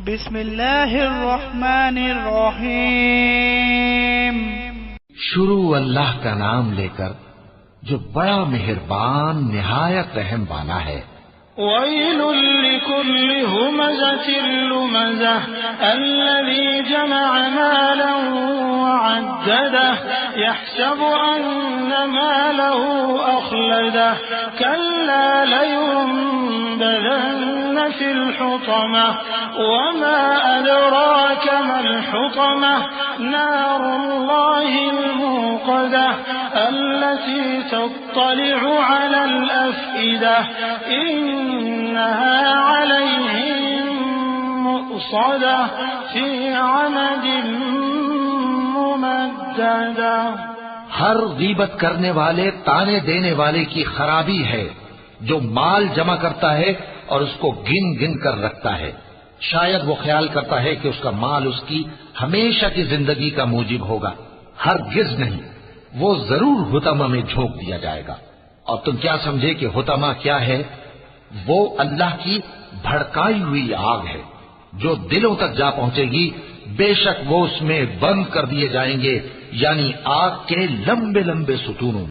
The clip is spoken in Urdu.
بسم اللہ الرحمن الرحیم۔ شروع اللہ کا نام لے کر جو بڑا مہربان نہایت رحم والا ہے۔ ويل لكل همزة لمزة الذي جمع مالا وعدده يحسب أن ماله أخلده كلا لينبذن في الحطمة وما أدراك ما الحطمة نار الله الموقدة التي تطلع على الأفئدة إنها عليهم مؤصدة في عمد ممددة۔ ہر غیبت کرنے والے تانے دینے والے کی خرابی ہے جو مال جمع کرتا ہے اور اس کو گن گن کر رکھتا ہے، شاید وہ خیال کرتا ہے کہ اس کا مال اس کی ہمیشہ کی زندگی کا موجب ہوگا، ہرگز نہیں، وہ ضرور حطمہ میں جھونک دیا جائے گا۔ اور تم کیا سمجھے کہ حطمہ کیا ہے؟ وہ اللہ کی بھڑکائی ہوئی آگ ہے جو دلوں تک جا پہنچے گی، بے شک وہ اس میں بند کر دیے جائیں گے، یعنی آگ کے لمبے لمبے ستونوں۔